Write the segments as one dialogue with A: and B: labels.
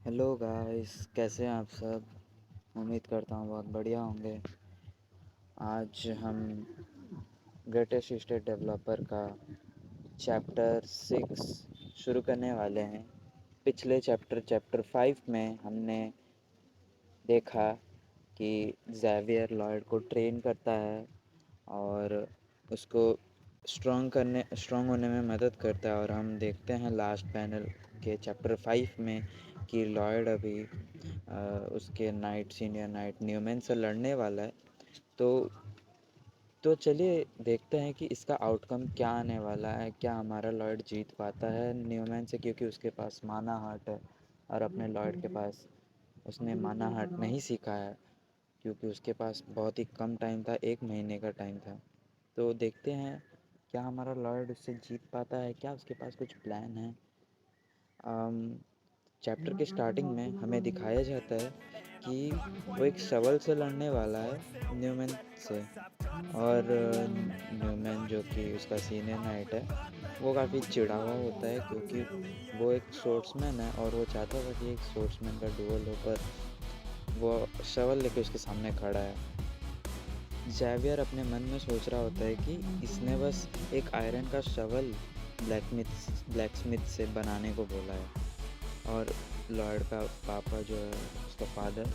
A: Hello guys, कैसे हैं आप सब। उम्मीद करता हूँ बहुत बढ़िया होंगे। आज हम ग्रेटेस्ट स्टेट डेवलपर का चैप्टर 6 शुरू करने वाले हैं। पिछले चैप्टर 5 में हमने देखा कि ज़ेवियर लॉयड को ट्रेन करता है और उसको स्ट्रॉन्ग होने में मदद करता है। और हम देखते हैं लास्ट पैनल के चैप्टर 5 में कि लॉयड अभी उसके सीनियर नाइट न्यूमैन से लड़ने वाला है। तो चलिए देखते हैं कि इसका आउटकम क्या आने वाला है। क्या हमारा लॉयड जीत पाता है न्यूमैन से, क्योंकि उसके पास माना हार्ट है और अपने लॉयड के पास उसने माना हार्ट नहीं सीखा है, क्योंकि उसके पास बहुत ही कम टाइम था, 1 महीने का टाइम था। तो देखते हैं क्या हमारा लॉयड उससे जीत पाता है, क्या उसके पास कुछ प्लान है। चैप्टर के स्टार्टिंग में हमें दिखाया जाता है कि वो एक शवल से लड़ने वाला है न्यूमैन से। और न्यूमैन जो कि उसका सीनियर नाइट है, वो काफ़ी चिढ़ा हुआ होता है, क्योंकि वो एक स्पोर्ट्समैन है और वो चाहता था कि एक स्पोर्ट्समैन का डुएल हो, पर वो शवल लेके उसके सामने खड़ा है। ज़ेवियर अपने मन में सोच रहा होता है कि इसने बस एक आयरन का शवल ब्लैकस्मिथ से बनाने को बोला है। और लॉयड का पापा जो है, उसका फादर,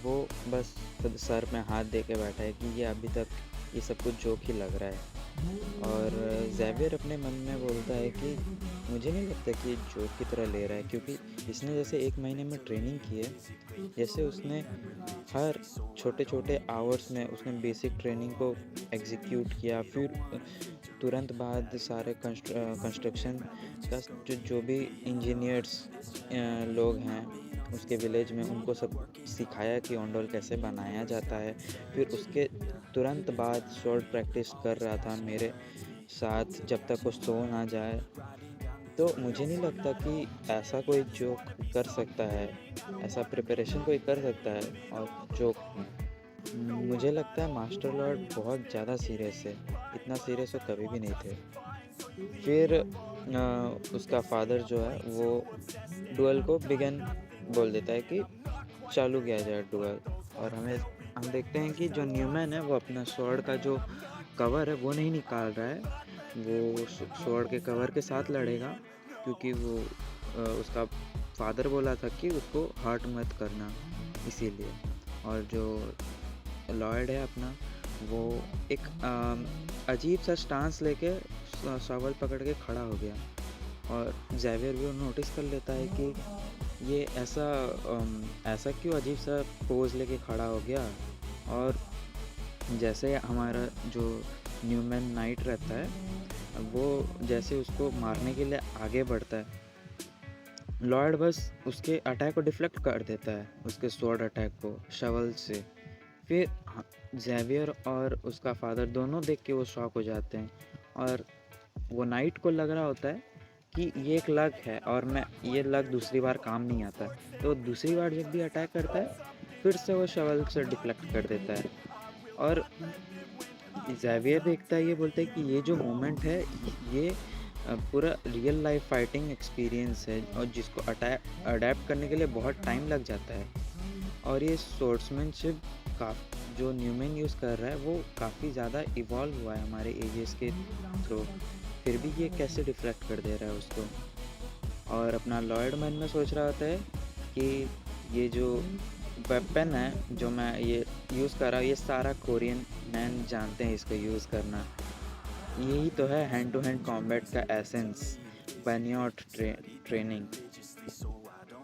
A: वो बस खुद सर में हाथ दे के बैठा है कि ये अभी तक ये सब कुछ जोक ही लग रहा है। और ज़ेवियर अपने मन में बोलता है कि मुझे नहीं लगता कि ये जोक की तरह ले रहा है, क्योंकि इसने जैसे 1 महीने में ट्रेनिंग की है, जैसे उसने हर छोटे छोटे आवर्स में उसने बेसिक ट्रेनिंग को एग्जीक्यूट किया। फिर तुरंत बाद सारे कंस्ट्रक्शन का जो भी इंजीनियर्स लोग हैं उसके विलेज में, उनको सब सिखाया कि ओंडोल कैसे बनाया जाता है। फिर उसके तुरंत बाद शॉर्ट प्रैक्टिस कर रहा था मेरे साथ जब तक वो सो ना जाए। तो मुझे नहीं लगता कि ऐसा कोई जोक कर सकता है, ऐसा प्रिपरेशन कोई कर सकता है और जोक में। मुझे लगता है मास्टर लॉर्ड बहुत ज़्यादा सीरियस है, इतना सीरियस वो कभी भी नहीं थे। फिर उसका फादर जो है वो डुअल को बिगन बोल देता है कि चालू किया जाए डुअल। और हम देखते हैं कि जो न्यूमैन है वो अपना स्वॉर्ड का जो कवर है वो नहीं निकाल रहा है। वो स्वॉर्ड के कवर के साथ लड़ेगा, क्योंकि वो उसका फादर बोला था कि उसको हर्ट मत करना, इसीलिए। और जो लॉयड है अपना, वो एक अजीब सा स्टांस लेके शॉवल पकड़ के खड़ा हो गया। और ज़ेवियर भी नोटिस कर लेता है कि ये ऐसा क्यों अजीब सा पोज लेके खड़ा हो गया। और जैसे हमारा जो न्यूमैन नाइट रहता है, वो जैसे उसको मारने के लिए आगे बढ़ता है, लॉर्ड बस उसके अटैक को डिफ्लेक्ट कर देता है, उसके स्वॉर्ड अटैक को शवल से। फिर ज़ेवियर और उसका फादर दोनों देख के वो शॉक हो जाते हैं। और वो नाइट को लग रहा होता है कि ये एक लक है और मैं ये लक दूसरी बार काम नहीं आता। तो दूसरी बार जब भी अटैक करता है, फिर से वो शवल से डिफ्लेक्ट कर देता है। और ज़ेवियर देखता है, ये बोलता है कि ये जो मोमेंट है, ये पूरा रियल लाइफ फाइटिंग एक्सपीरियंस है, और जिसको अडेप्ट करने के लिए बहुत टाइम लग जाता है। और ये स्वॉर्ड्समैनशिप का जो न्यूमैन यूज़ कर रहा है वो काफ़ी ज़्यादा इवॉल्व हुआ है हमारे एजेस के थ्रू, फिर भी ये कैसे डिफ्लेक्ट कर दे रहा है उसको। और अपना लॉयड मन में सोच रहा होता है कि ये जो वेपन है जो मैं ये यूज़ कर रहा हूँ, ये सारा कोरियन मैन जानते हैं इसको यूज़ करना। यही तो है हैंड टू हैंड कॉम्बैट का एसेंस, बेनियाट ट्रेनिंग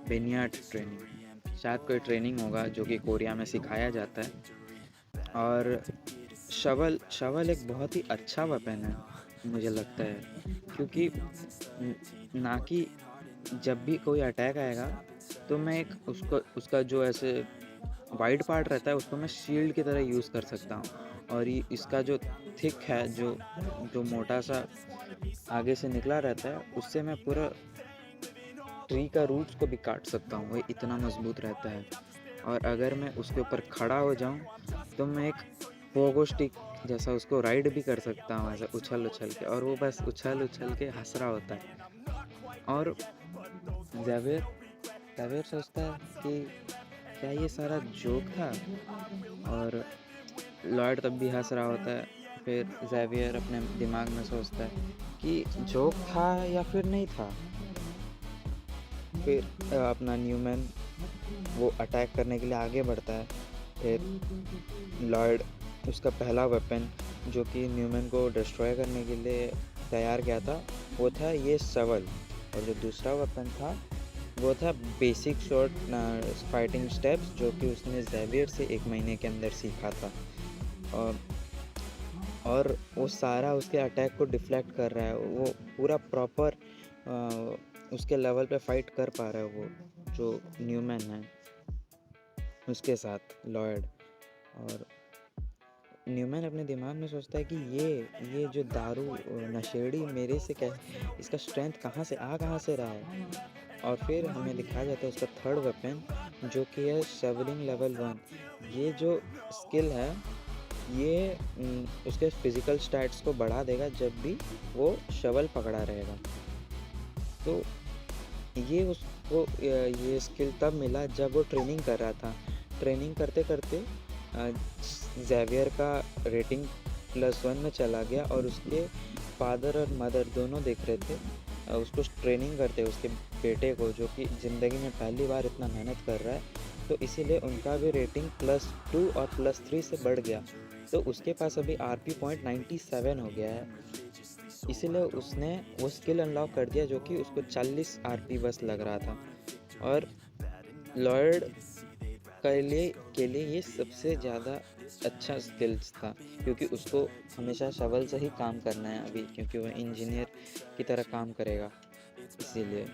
A: बेनियाट ट्रेनिंग। शायद कोई ट्रेनिंग होगा जो कि कोरिया में सिखाया जाता है। और शवल एक बहुत ही अच्छा वेपन है मुझे लगता है, क्योंकि ना कि जब भी कोई अटैक आएगा तो मैं एक उसका जो ऐसे वाइड पार्ट रहता है उसको मैं शील्ड की तरह यूज़ कर सकता हूँ। और ये इसका जो थिक है, जो जो मोटा सा आगे से निकला रहता है, उससे मैं पूरा ट्री का रूट्स को भी काट सकता हूँ, वो इतना मजबूत रहता है। और अगर मैं उसके ऊपर खड़ा हो जाऊँ तो मैं एक पोगो स्टिक जैसा उसको राइड भी कर सकता हूँ, ऐसा उछल उछल के, और वो बस उछल उछल के हंस रहा होता है। और ज़ेवियर ज़ेवियर सोचता है कि क्या ये सारा जोक था, और लॉयड तब भी हंस रहा होता है। फिर ज़ेवियर अपने दिमाग में सोचता है कि जोक था या फिर नहीं था। फिर अपना न्यूमैन वो अटैक करने के लिए आगे बढ़ता है। फिर लॉयड उसका पहला वेपन जो कि न्यूमैन को डिस्ट्रॉय करने के लिए तैयार किया था वो था ये शवल, और जो दूसरा वेपन था वो था बेसिक शॉर्ट फाइटिंग स्टेप्स जो कि उसने ज़ेवियर से 1 महीने के अंदर सीखा था। और वो सारा उसके अटैक को डिफ्लेक्ट कर रहा है। वो पूरा प्रॉपर उसके लेवल पे फाइट कर पा रहा है वो जो न्यूमैन है उसके साथ लॉयड। और न्यूमैन अपने दिमाग में सोचता है कि ये जो दारू नशेड़ी मेरे से कैसे, इसका स्ट्रेंथ कहाँ से रहा है। और फिर हमें दिखाया जाता है उसका थर्ड वेपन जो कि है शवलिंग लेवल 1। ये जो स्किल है ये उसके फिजिकल स्टैट्स को बढ़ा देगा जब भी वो शवल पकड़ा रहेगा। तो ये उसको ये स्किल तब मिला जब वो ट्रेनिंग कर रहा था। ट्रेनिंग करते करते ज़ेवियर का रेटिंग +1 में चला गया, और उसके फादर और मदर दोनों देख रहे थे उसको ट्रेनिंग करते उसके बेटे को, जो कि ज़िंदगी में पहली बार इतना मेहनत कर रहा है। तो इसीलिए उनका भी रेटिंग +2 और +3 से बढ़ गया। तो उसके पास अभी RP पॉइंट 97 हो गया है। इसीलिए उसने वो स्किल अनलॉक कर दिया जो कि उसको 40 RP बस लग रहा था। और लॉयड के लिए ये सबसे ज़्यादा अच्छा स्किल्स था, क्योंकि उसको हमेशा शवल से ही काम करना है अभी, क्योंकि वह इंजीनियर की तरह काम करेगा। इसीलिए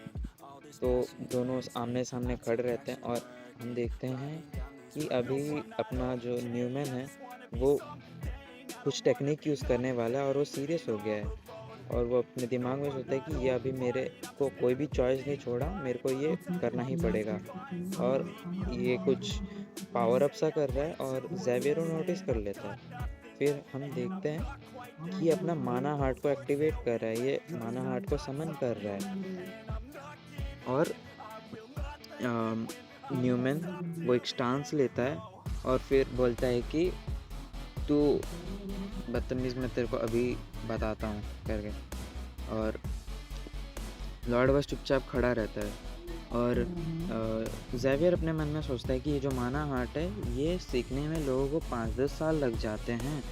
A: तो दोनों आमने सामने खड़े रहते हैं, और हम देखते हैं कि अभी अपना जो न्यूमैन है वो कुछ टेक्निक यूज़ करने वाला है, और वो सीरियस हो गया है। और वो अपने दिमाग में सोचता है कि ये अभी मेरे को कोई भी चॉइस नहीं छोड़ा, मेरे को ये करना ही पड़ेगा। और ये कुछ पावर अप सा कर रहा है, और ज़ेवियर नोटिस कर लेता है। फिर हम देखते हैं कि अपना माना हार्ट को एक्टिवेट कर रहा है, ये माना हार्ट को समन कर रहा है। और न्यूमैन वो एक स्टांस लेता है और फिर बोलता है कि तू बदतमीज़, मैं तेरे को अभी बताता हूँ करके। और लॉर्ड बस चुपचाप खड़ा रहता है। और ज़ेवियर अपने मन में सोचता है कि ये जो माना हार्ट है ये सीखने में लोगों को 5-10 साल लग जाते हैं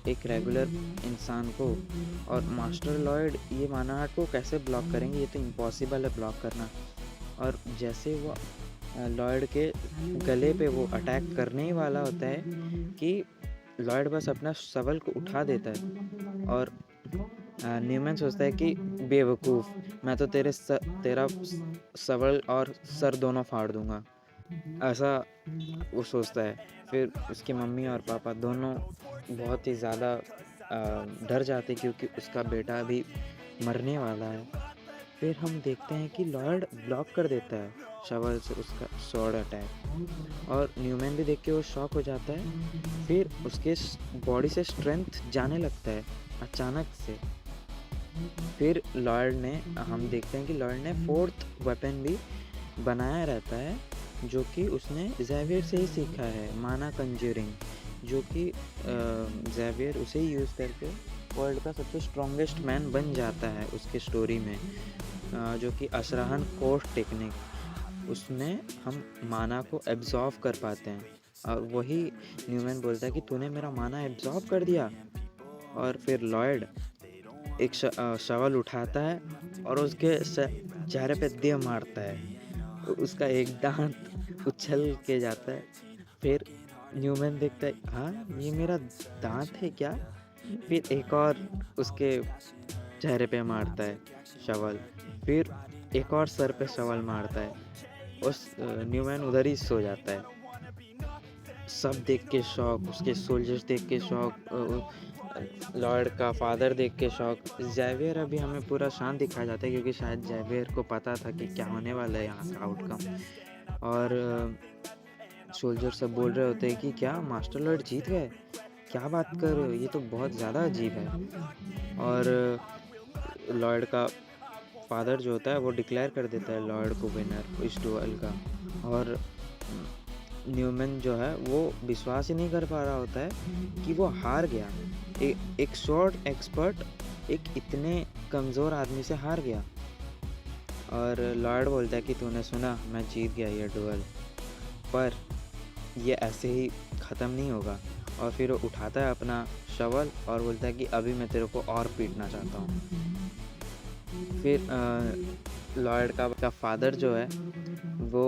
A: एक रेगुलर इंसान को, और मास्टर लॉयड ये माना हार्ट को कैसे ब्लॉक करेंगे, ये तो इम्पॉसिबल है ब्लॉक करना। और जैसे वो लॉयड के गले पे वो अटैक करने ही वाला होता है कि लॉयड बस अपना शवल को उठा देता है। और न्यूमैन सोचता है कि बेवकूफ़, मैं तो तेरा शवल और सर दोनों फाड़ दूंगा, ऐसा वो सोचता है। फिर उसकी मम्मी और पापा दोनों बहुत ही ज़्यादा डर जाते क्योंकि उसका बेटा अभी मरने वाला है। फिर हम देखते हैं कि लॉर्ड ब्लॉक कर देता है शवल से उसका स्वॉर्ड अटैक, और न्यूमैन भी देख के वो शॉक हो जाता है। फिर उसके बॉडी से स्ट्रेंथ जाने लगता है अचानक से। फिर हम देखते हैं कि लॉर्ड ने 4th वेपन भी बनाया रहता है जो कि उसने ज़ेवियर से ही सीखा है, माना कंज्यूरिंग, जो कि ज़ेवियर उसे ही यूज़ करके वर्ल्ड का सबसे स्ट्रॉन्गेस्ट मैन बन जाता है उसके स्टोरी में, जो कि अशराहन कोर्ट टेक्निक, उसमें हम माना को एब्जॉर्व कर पाते हैं। और वही न्यूमैन बोलता है कि तूने मेरा माना एब्जॉर्व कर दिया। और फिर लॉयड एक शवल उठाता है और उसके चेहरे पे दे मारता है, उसका एक दांत उछल के जाता है। फिर न्यूमैन देखता है, हाँ ये मेरा दांत है क्या। फिर एक और उसके चेहरे पे मारता है शवल, फिर एक और सर पे शवल मारता है। उस न्यूमैन उधर ही सो जाता है। सब देख के शौक, उसके सोल्जर्स देख के शौक, लॉर्ड का फादर देख के शौक। ज़ेवियर अभी हमें पूरा शांत दिखाया जाता है क्योंकि शायद ज़ेवियर को पता था कि क्या होने वाला है यहाँ का आउटकम। और सोल्जर सब बोल रहे होते हैं कि क्या मास्टर लॉर्ड जीत गए, क्या बात कर रहे हो, ये तो बहुत ज़्यादा अजीब है। और लॉर्ड का फादर जो होता है वो डिक्लेयर कर देता है लॉयड को विनर इस डुअल का। और न्यूमैन जो है वो विश्वास ही नहीं कर पा रहा होता है कि वो हार गया। एक स्वॉर्ड एक्सपर्ट एक इतने कमज़ोर आदमी से हार गया। और लॉयड बोलता है कि तूने सुना, मैं जीत गया ये डुअल, पर ये ऐसे ही ख़त्म नहीं होगा। और फिर वो उठाता है अपना शवल और बोलता है कि अभी मैं तेरे को और पीटना चाहता हूँ। फिर लॉयड का फादर जो है वो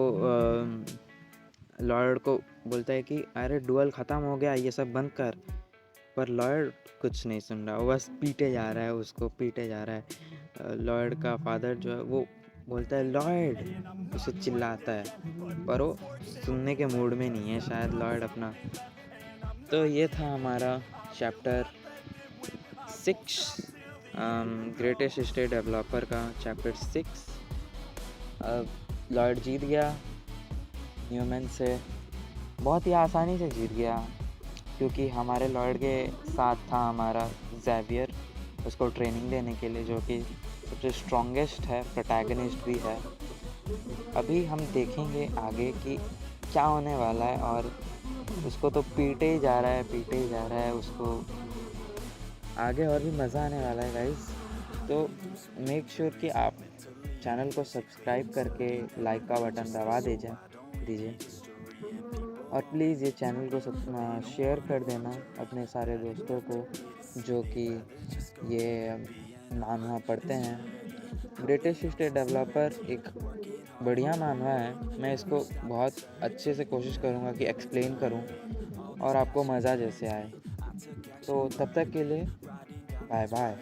A: लॉयड को बोलता है कि अरे डुअल ख़त्म हो गया, ये सब बंद कर। पर लॉयड कुछ नहीं सुन रहा, वो बस पीटे जा रहा है, उसको पीटे जा रहा है। लॉयड का फादर जो है वो बोलता है लॉयड, उसे चिल्लाता है, पर वो सुनने के मूड में नहीं है शायद लॉयड अपना। तो ये था हमारा चैप्टर 6, ग्रेटेस्ट स्टेट डेवलपर का चैप्टर 6। लॉयड जीत गया न्यूमैन से, बहुत ही आसानी से जीत गया, क्योंकि हमारे लॉयड के साथ था हमारा ज़ेवियर, उसको ट्रेनिंग देने के लिए, जो कि सबसे स्ट्रॉन्गेस्ट है, प्रोटैगनिस्ट भी है। अभी हम देखेंगे आगे कि क्या होने वाला है। और उसको तो पीटे ही जा रहा है, पीटे ही जा रहा है उसको। आगे और भी मज़ा आने वाला है गाइस। तो मेक श्योर कि आप चैनल को सब्सक्राइब करके लाइक का बटन दबा दीजिए। और प्लीज़ ये चैनल को शेयर कर देना अपने सारे दोस्तों को जो कि ये मानवा पढ़ते हैं। ग्रेटेस्ट स्टेट डेवलपर एक बढ़िया मानवा है, मैं इसको बहुत अच्छे से कोशिश करूँगा कि एक्सप्लेन करूँ और आपको मज़ा जैसे आए। तो तब तक के लिए बाय बाय।